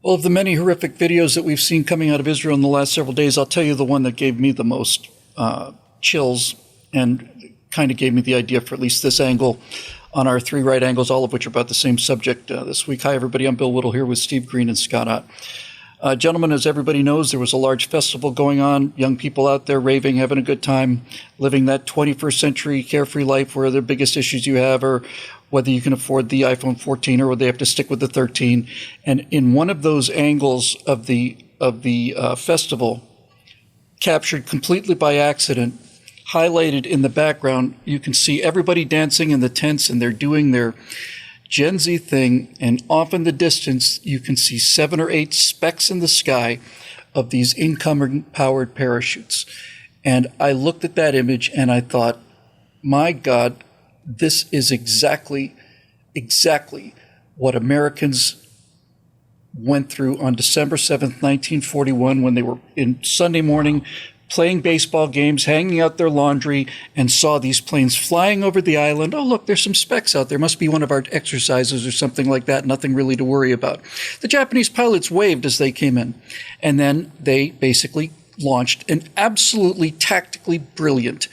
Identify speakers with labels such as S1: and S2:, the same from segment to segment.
S1: Well, of the many horrific videos that we've seen coming out of Israel in the last several days, I'll tell you the one that gave me the most chills and kind of gave me the idea for at least this angle on our three right angles, all of which are about the same subject this week. Hi, everybody. I'm Bill Whittle here with Steve Green and Scott Ott. Gentlemen, as everybody knows, there was a large festival going on, young people out there raving, having a good time, living that 21st century carefree life where the biggest issues you have are whether you can afford the iPhone 14 or whether they have to stick with the 13. And in one of those angles of the festival, captured completely by accident, highlighted in the background, you can see everybody dancing in the tents and they're doing their Gen Z thing. And off in the distance, you can see 7 or 8 specks in the sky of these incoming powered parachutes. And I looked at that image and I thought, my God, this is exactly what Americans went through on December 7th, 1941, when they were in Sunday morning playing baseball games, hanging out their laundry, and saw these planes flying over the island. Oh, look, there's some specks out there. Must be one of our exercises or something like that. Nothing really to worry about. The Japanese pilots waved as they came in, and then they basically launched an absolutely tactically brilliant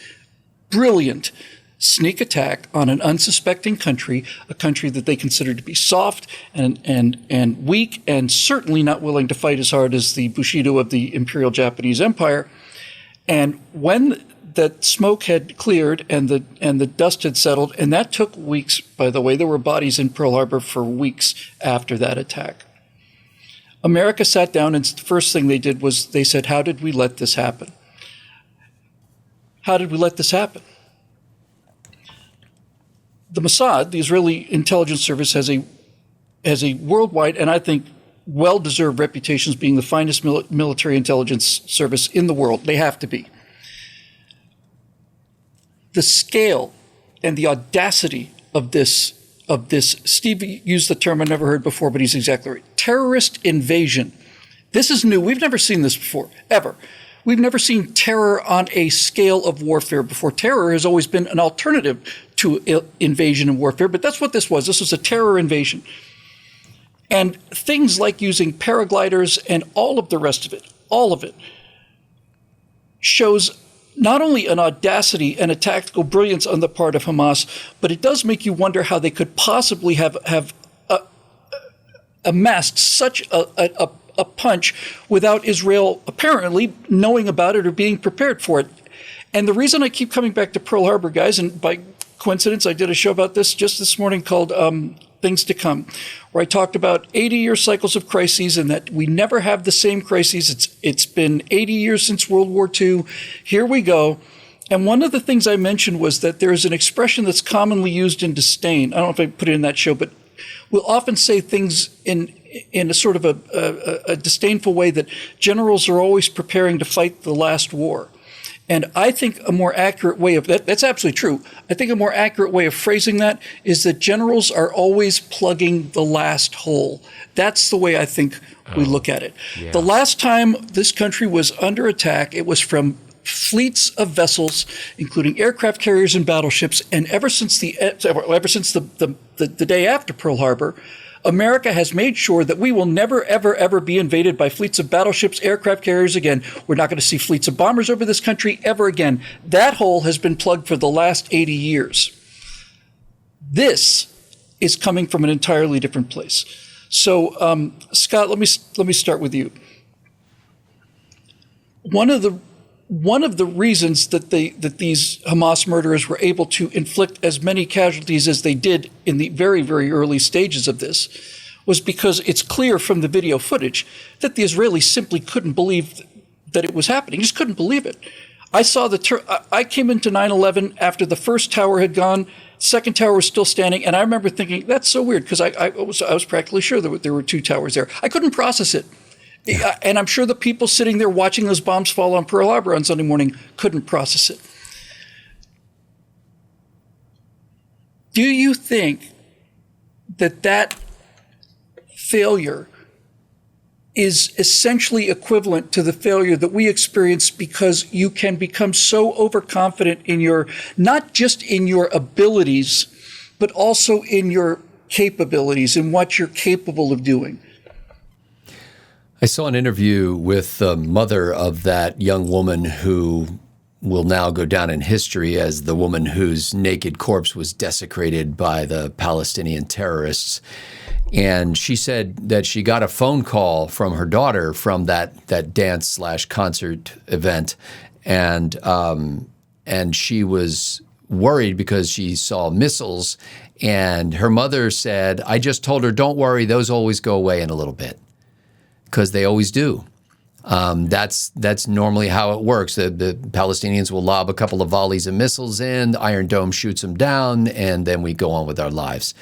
S1: sneak attack on an unsuspecting country, a country that they considered to be soft and weak and certainly not willing to fight as hard as the Bushido of the Imperial Japanese Empire. And when that smoke had cleared and the dust had settled, and that took weeks, by the way, there were bodies in Pearl Harbor for weeks after that attack. America sat down, and the first thing they did was they said, how did we let this happen? How did we let this happen? The Mossad, the Israeli intelligence service, has a worldwide, and I think well-deserved reputation as being the finest military intelligence service in the world. They have to be. The scale and the audacity of this, Steve used the term I never heard before, but he's exactly right. Terrorist invasion. This is new. We've never seen this before, ever. We've never seen terror on a scale of warfare before. Terror has always been an alternative to invasion and warfare, but that's what this was. This was a terror invasion. And things like using paragliders and all of the rest of it, shows not only an audacity and a tactical brilliance on the part of Hamas, but it does make you wonder how they could possibly have amassed such a punch without Israel apparently knowing about it or being prepared for it. And the reason I keep coming back to Pearl Harbor, guys, and by coincidence, I did a show about this just this morning called Things to Come, where I talked about 80-year cycles of crises and that we never have the same crises. It's been 80 years since World War II. Here we go. And one of the things I mentioned was that there is an expression that's commonly used in disdain. I don't know if I put it in that show, but we'll often say things in a sort of a disdainful way that generals are always preparing to fight the last war. And I think a more accurate way of that's absolutely true. I think a more accurate way of phrasing that is that generals are always plugging the last hole. That's the way I think we look at it. Yeah. The last time this country was under attack, it was from fleets of vessels, including aircraft carriers and battleships. And ever since the day after Pearl Harbor, America has made sure that we will never, ever, ever be invaded by fleets of battleships, aircraft carriers again. We're not going to see fleets of bombers over this country ever again. That hole has been plugged for the last 80 years. This is coming from an entirely different place. So, Scott, let me start with you. One of the reasons that these Hamas murderers were able to inflict as many casualties as they did in the very, very early stages of this was because it's clear from the video footage that the Israelis simply couldn't believe that it was happening. Just couldn't believe it. I saw I came into 9/11 after the first tower had gone, second tower was still standing, and I remember thinking, that's so weird, because I was practically sure there were 2 towers there. I couldn't process it. Yeah, and I'm sure the people sitting there watching those bombs fall on Pearl Harbor on Sunday morning couldn't process it. Do you think that failure is essentially equivalent to the failure that we experience because you can become so overconfident in not just in your abilities, but also in your capabilities and what you're capable of doing?
S2: I saw an interview with the mother of that young woman who will now go down in history as the woman whose naked corpse was desecrated by the Palestinian terrorists. And she said that she got a phone call from her daughter from that dance/concert event, and she was worried because she saw missiles. And her mother said, "I just told her, don't worry, those always go away in a little bit," because they always do. That's normally how it works. The Palestinians will lob a couple of volleys of missiles in, the Iron Dome shoots them down, and then we go on with our lives.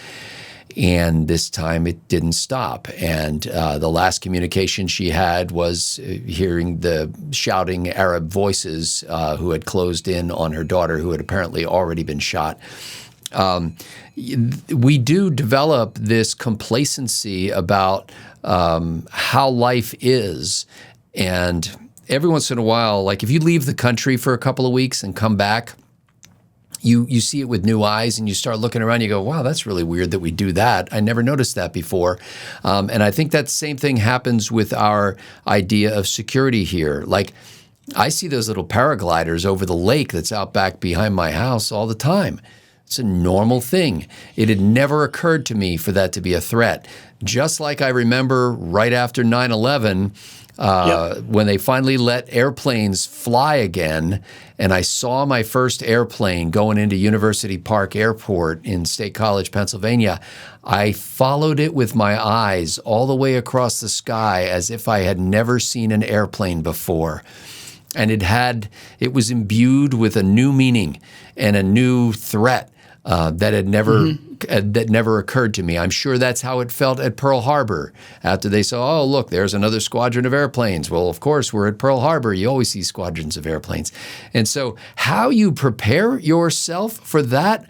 S2: And this time it didn't stop. And the last communication she had was hearing the shouting Arab voices who had closed in on her daughter, who had apparently already been shot. We do develop this complacency about how life is. And every once in a while, like if you leave the country for a couple of weeks and come back, you see it with new eyes and you start looking around, you go, wow, that's really weird that we do that. I never noticed that before. And I think that same thing happens with our idea of security here. Like I see those little paragliders over the lake that's out back behind my house all the time. It's a normal thing. It had never occurred to me for that to be a threat. Just like I remember right after 9/11, when they finally let airplanes fly again, and I saw my first airplane going into University Park Airport in State College, Pennsylvania, I followed it with my eyes all the way across the sky as if I had never seen an airplane before. And it was imbued with a new meaning and a new threat that had never occurred to me. I'm sure that's how it felt at Pearl Harbor after they saw, oh, look, there's another squadron of airplanes. Well, of course, we're at Pearl Harbor. You always see squadrons of airplanes. And so how you prepare yourself for that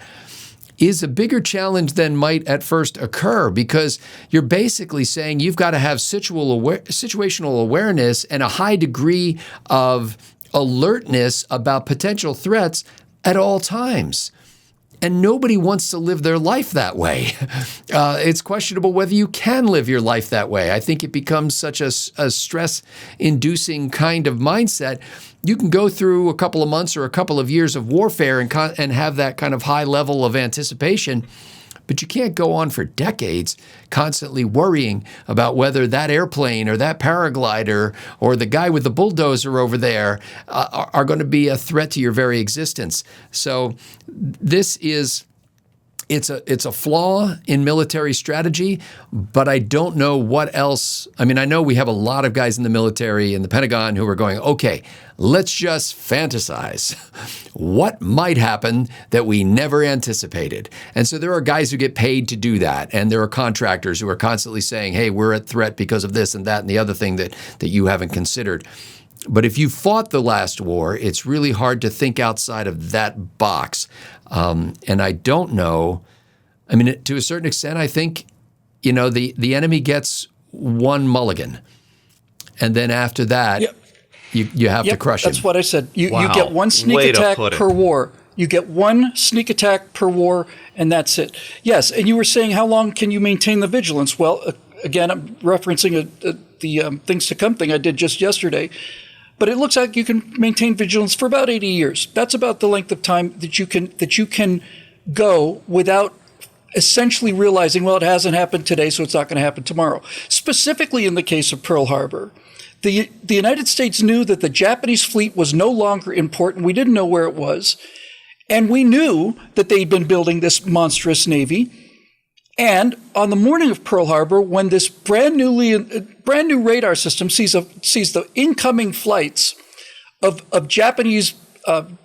S2: is a bigger challenge than might at first occur, because you're basically saying you've got to have situational awareness and a high degree of alertness about potential threats at all times. And nobody wants to live their life that way. It's questionable whether you can live your life that way. I think it becomes such a stress-inducing kind of mindset. You can go through a couple of months or a couple of years of warfare and have that kind of high level of anticipation, but you can't go on for decades constantly worrying about whether that airplane or that paraglider or the guy with the bulldozer over there are going to be a threat to your very existence. So it's a flaw in military strategy, but I don't know what else. I mean, I know we have a lot of guys in the military, in the Pentagon, who are going, okay, let's just fantasize what might happen that we never anticipated. And so there are guys who get paid to do that. And there are contractors who are constantly saying, hey, we're at threat because of this and that and the other thing that you haven't considered. But if you fought the last war, it's really hard to think outside of that box. And I don't know. I mean, to a certain extent, I think, the enemy gets one mulligan. And then after that, you have to crush him.
S1: That's what I said. You get one sneak attack per war. You get one sneak attack per war, and that's it. Yes, and you were saying how long can you maintain the vigilance? Well, again, I'm referencing the things to come thing I did just yesterday. But it looks like you can maintain vigilance for about 80 years. That's about the length of time that you can go without essentially realizing, well, it hasn't happened today, so it's not going to happen tomorrow. Specifically in the case of Pearl Harbor, the United States knew that the Japanese fleet was no longer important. We didn't know where it was. And we knew that they'd been building this monstrous navy. And on the morning of Pearl Harbor, when this brand new radar system sees the incoming flights of Japanese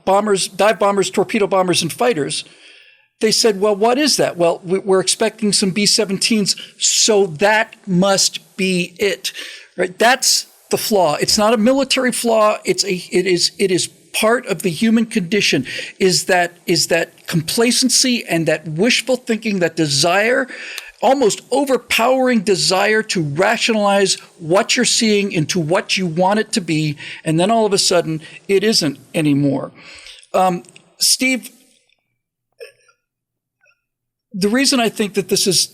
S1: bombers, dive bombers, torpedo bombers, and fighters, they said, well, what is that? Well, we're expecting some B-17s, so that must be it. Right? That's the flaw. It's not a military flaw. It is part of the human condition, is that complacency and that wishful thinking, that desire, almost overpowering desire to rationalize what you're seeing into what you want it to be, and then all of a sudden it isn't anymore. Steve, the reason I think that this is,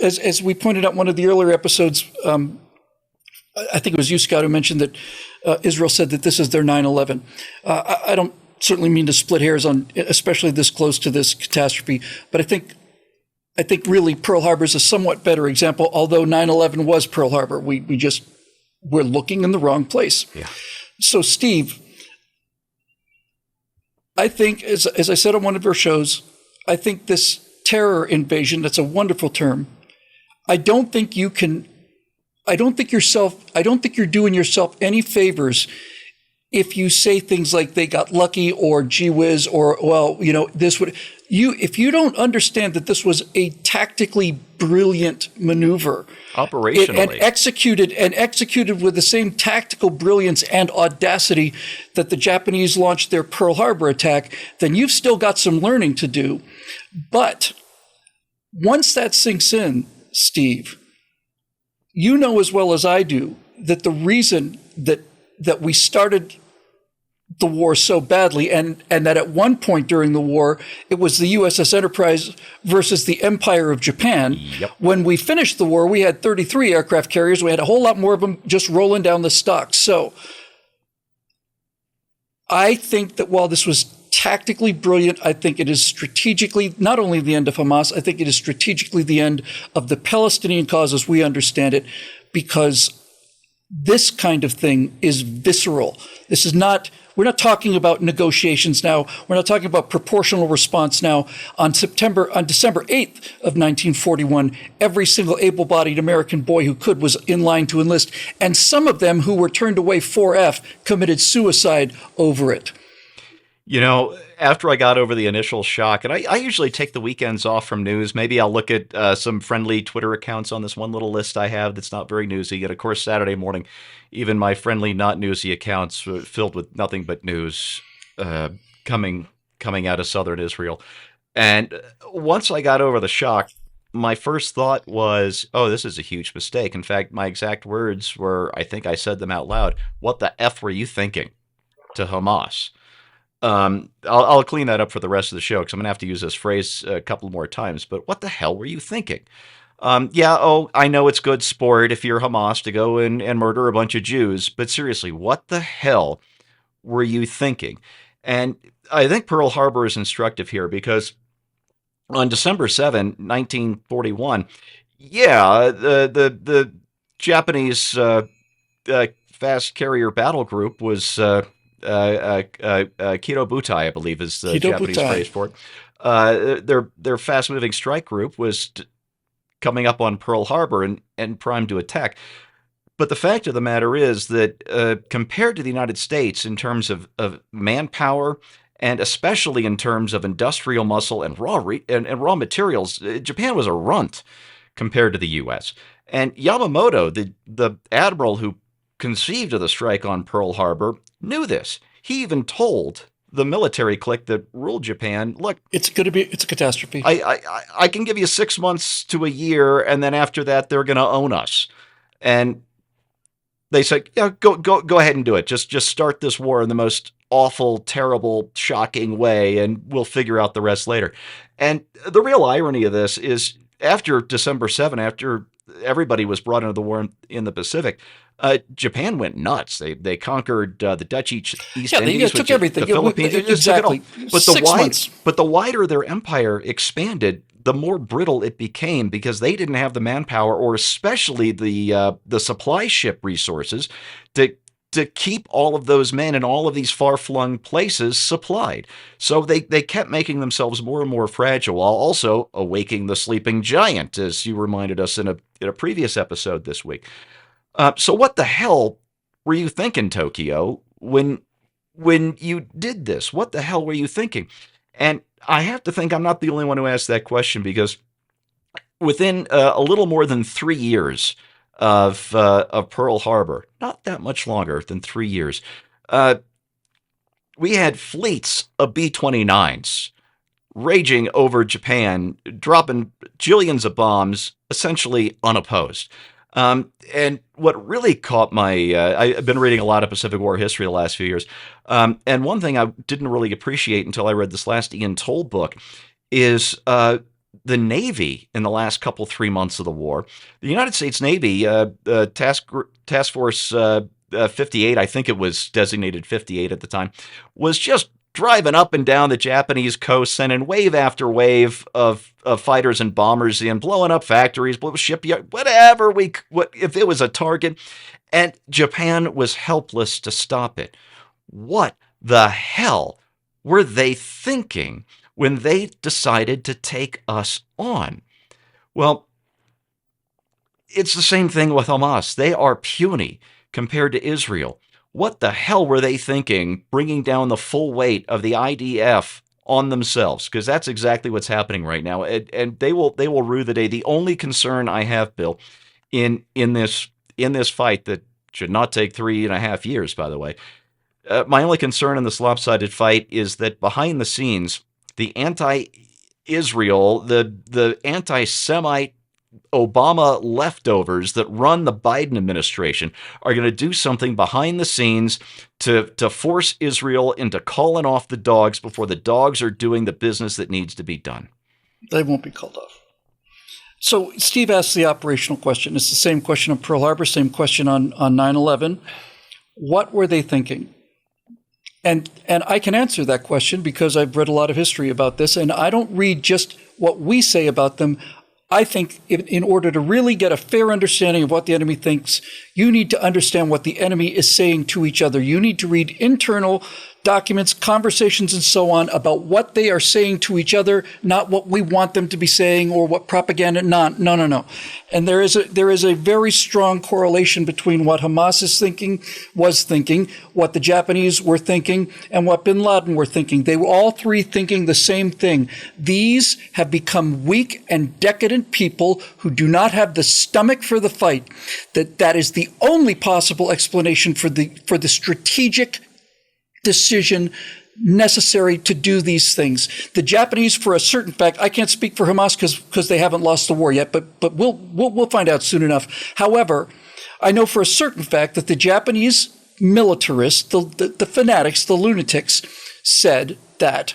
S1: as we pointed out in one of the earlier episodes, I think it was you, Scott, who mentioned that Israel said that this is their 9/11. I don't certainly mean to split hairs on, especially this close to this catastrophe, but I think really Pearl Harbor is a somewhat better example. Although 9/11 was Pearl Harbor, we're looking in the wrong place.
S3: Yeah.
S1: So, Steve, I think, as I said on one of our shows, I think this terror invasion, that's a wonderful term. I don't think you're doing yourself any favors if you say things like they got lucky or gee whiz or, well, if you don't understand that this was a tactically brilliant maneuver,
S3: operationally,
S1: and executed with the same tactical brilliance and audacity that the Japanese launched their Pearl Harbor attack, then you've still got some learning to do. But once that sinks in, Steve, you know as well as I do that the reason that we started the war so badly, and that at one point during the war, it was the USS Enterprise versus the Empire of Japan.
S3: Yep.
S1: When we finished the war, we had 33 aircraft carriers. We had a whole lot more of them just rolling down the stock. So I think that while this was tactically brilliant, I think it is strategically not only the end of Hamas, I think it is strategically the end of the Palestinian cause as we understand it, because this kind of thing is visceral. We're not talking about negotiations now. We're not talking about proportional response now. On December 8th of 1941, every single able-bodied American boy who could was in line to enlist. And some of them who were turned away 4F committed suicide over it.
S3: After I got over the initial shock, and I usually take the weekends off from news. Maybe I'll look at some friendly Twitter accounts on this one little list I have that's not very newsy. And of course, Saturday morning, even my friendly, not newsy accounts were filled with nothing but news coming out of southern Israel. And once I got over the shock, my first thought was, oh, this is a huge mistake. In fact, my exact words were, I think I said them out loud, "What the F were you thinking?" to Hamas. I'll clean that up for the rest of the show because I'm going to have to use this phrase a couple more times. But what the hell were you thinking? I know it's good sport if you're Hamas to go and murder a bunch of Jews. But seriously, what the hell were you thinking? And I think Pearl Harbor is instructive here because on December 7, 1941, the Japanese fast carrier battle group was Kido Butai, I believe is the Japanese phrase for it. Their fast-moving strike group was coming up on Pearl Harbor and primed to attack. But the fact of the matter is that compared to the United States in terms of manpower and especially in terms of industrial muscle and raw materials, Japan was a runt compared to the U.S. And Yamamoto, the admiral who conceived of the strike on Pearl Harbor, knew this. He even told the military clique that ruled Japan, look, it's a catastrophe. I can give you 6 months to a year, and then after that, they're going to own us. And they said, yeah, go ahead and do it. Just start this war in the most awful, terrible, shocking way, and we'll figure out the rest later. And the real irony of this is after December 7, after everybody was brought into the war in the Pacific, Japan went nuts. They conquered the Dutch East Indies,
S1: took everything.
S3: The Philippines.
S1: Exactly.
S3: But
S1: 6 months.
S3: But the wider their empire expanded, the more brittle it became because they didn't have the manpower, or especially the supply ship resources to keep all of those men in all of these far-flung places supplied. So they kept making themselves more and more fragile, while also awaking the sleeping giant, as you reminded us in a previous episode this week. So what the hell were you thinking, Tokyo, when you did this? What the hell were you thinking? And I have to think I'm not the only one who asked that question, because within a little more than 3 years of Pearl Harbor, not that much longer than 3 years, we had fleets of B-29s raging over Japan, dropping jillions of bombs, essentially unopposed. And what really caught my, I've been reading a lot of Pacific War history the last few years, and one thing I didn't really appreciate until I read this last Ian Toll book is the Navy in the last 3 months of the war. The United States Navy, Task Force 58, I think it was designated 58 at the time, was just driving up and down the Japanese coast, sending wave after wave of fighters and bombers in, blowing up factories, blowing shipyards, whatever if it was a target. And Japan was helpless to stop it. What the hell were they thinking when they decided to take us on? Well, it's the same thing with Hamas. They are puny compared to Israel. What the hell were they thinking, bringing down the full weight of the IDF on themselves? Because that's exactly what's happening right now, and they will rue the day. The only concern I have, Bill, in this fight that should not take 3.5 years, by the way, my only concern in this lopsided fight is that behind the scenes, the anti-Israel, the anti-Semite Obama leftovers that run the Biden administration are going to do something behind the scenes to force Israel into calling off the dogs before the dogs are doing the business that needs to be done.
S1: They won't be called off. So Steve asked the operational question. It's the same question on Pearl Harbor, same question on 9/11. What were they thinking? And I can answer that question because I've read a lot of history about this, and I don't read just what we say about them. I think in order to really get a fair understanding of what the enemy thinks, you need to understand what the enemy is saying to each other. You need to read internal documents, conversations, and so on about what they are saying to each other, not what we want them to be saying or what propaganda. No. And there is a very strong correlation between what Hamas was thinking, what the Japanese were thinking, and what bin Laden were thinking. They were all three thinking the same thing. These have become weak and decadent people who do not have the stomach for the fight. That is the only possible explanation for the strategic decision necessary to do these things. The Japanese, for a certain fact, I can't speak for Hamas because they haven't lost the war yet, but we'll find out soon enough. However, I know for a certain fact that the Japanese militarists, the fanatics, the lunatics, said that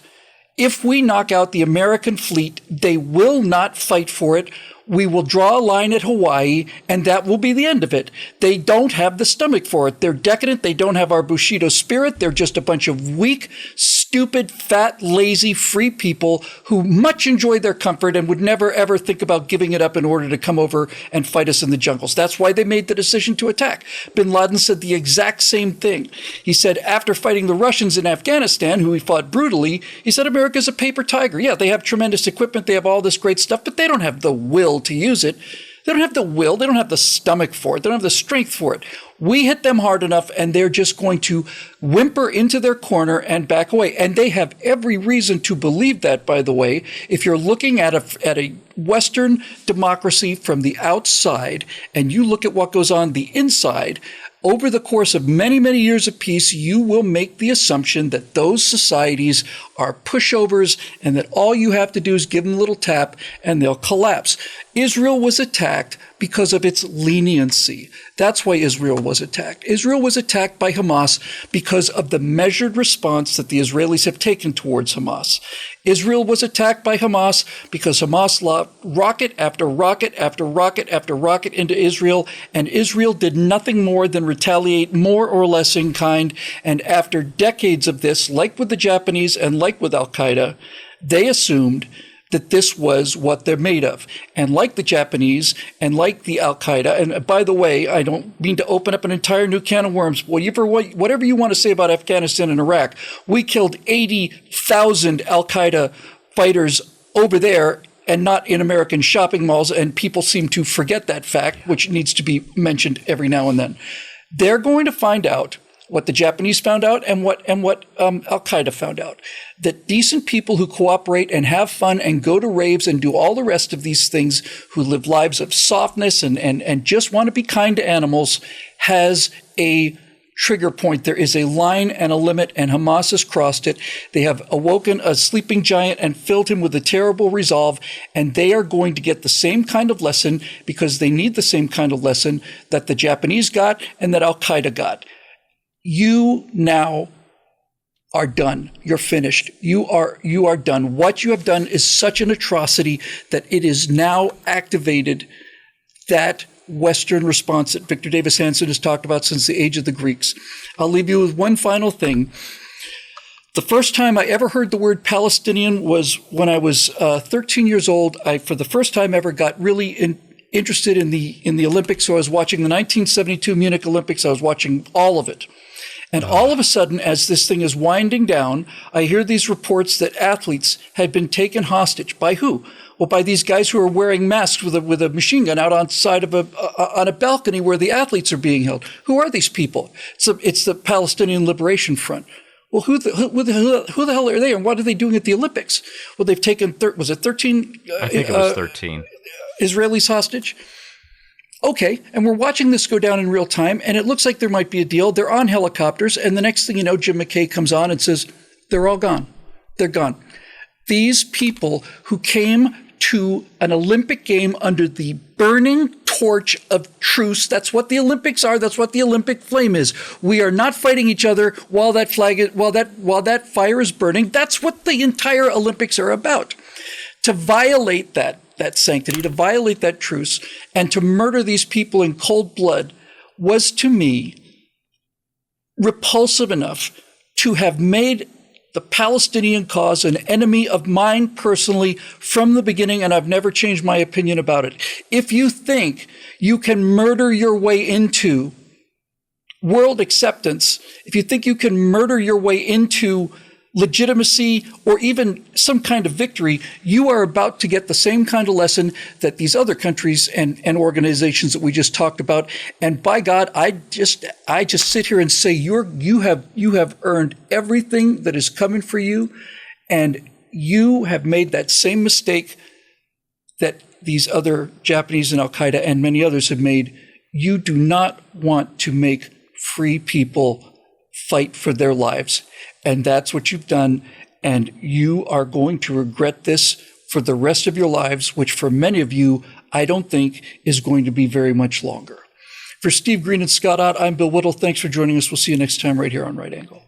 S1: if we knock out the American fleet, they will not fight for it. We will draw a line at Hawaii, and that will be the end of it. They don't have the stomach for it. They're decadent. They don't have our Bushido spirit. They're just a bunch of weak, stupid, fat, lazy, free people who much enjoy their comfort and would never, ever think about giving it up in order to come over and fight us in the jungles. That's why they made the decision to attack. Bin Laden said the exact same thing. He said after fighting the Russians in Afghanistan, who he fought brutally, he said America's a paper tiger. Yeah, they have tremendous equipment. They have all this great stuff, but they don't have the will to use it. They don't have the will. They don't have the stomach for it. They don't have the strength for it. We hit them hard enough, and they're just going to whimper into their corner and back away. And they have every reason to believe that, by the way. If you're looking at a Western democracy from the outside, and you look at what goes on the inside, over the course of many, many years of peace, you will make the assumption that those societies are pushovers and that all you have to do is give them a little tap and they'll collapse. Israel was attacked because of its leniency. That's why Israel was attacked. Israel was attacked by Hamas because of the measured response that the Israelis have taken towards Hamas. Israel was attacked by Hamas because Hamas launched rocket after rocket after rocket after rocket into Israel, and Israel did nothing more than retaliate more or less in kind. And after decades of this, like with the Japanese and like with Al-Qaeda, they assumed that this was what they're made of. And like the Japanese and like the Al-Qaeda, and by the way, I don't mean to open up an entire new can of worms. Whatever you want to say about Afghanistan and Iraq, we killed 80,000 Al-Qaeda fighters over there and not in American shopping malls, and people seem to forget that fact, which needs to be mentioned every now and then. They're going to find out what the Japanese found out and what Al-Qaeda found out, that decent people who cooperate and have fun and go to raves and do all the rest of these things, who live lives of softness and just want to be kind to animals, has a trigger point. There is a line and a limit, and Hamas has crossed it. They have awoken a sleeping giant and filled him with a terrible resolve, and they are going to get the same kind of lesson, because they need the same kind of lesson that the Japanese got and that Al-Qaeda got. You now are done. You're finished. You are done. What you have done is such an atrocity that it is now activated that Western response that Victor Davis Hanson has talked about since the age of the Greeks. I'll leave you with one final thing. The first time I ever heard the word Palestinian was when I was 13 years old. I, for the first time ever, got really interested in the Olympics. So I was watching the 1972 Munich Olympics. I was watching all of it. And all of a sudden, as this thing is winding down, I hear these reports that athletes had been taken hostage. By who? Well, by these guys who are wearing masks with a machine gun out on side of on a balcony where the athletes are being held. Who are these people? It's the Palestinian Liberation Front. Well, who the hell are they, and what are they doing at the Olympics? Well, they've taken was it 13?
S3: I think it was 13
S1: Israelis hostage. Okay, and we're watching this go down in real time, and it looks like there might be a deal. They're on helicopters, and the next thing you know, Jim McKay comes on and says, they're all gone. They're gone. These people who came to an Olympic game under the burning torch of truce, that's what the Olympics are, that's what the Olympic flame is. We are not fighting each other while that that fire is burning. That's what the entire Olympics are about. To violate that sanctity, to violate that truce, and to murder these people in cold blood was, to me, repulsive enough to have made the Palestinian cause an enemy of mine personally from the beginning, and I've never changed my opinion about it. If you think you can murder your way into world acceptance, if you think you can murder your way into legitimacy or even some kind of victory, you are about to get the same kind of lesson that these other countries and organizations that we just talked about. And by God, I just sit here and say you have earned everything that is coming for you, and you have made that same mistake that these other Japanese and Al-Qaeda and many others have made. You do not want to make free people fight for their lives. And that's what you've done. And you are going to regret this for the rest of your lives, which for many of you, I don't think is going to be very much longer. For Steve Green and Scott Ott, I'm Bill Whittle. Thanks for joining us. We'll see you next time right here on Right Angle.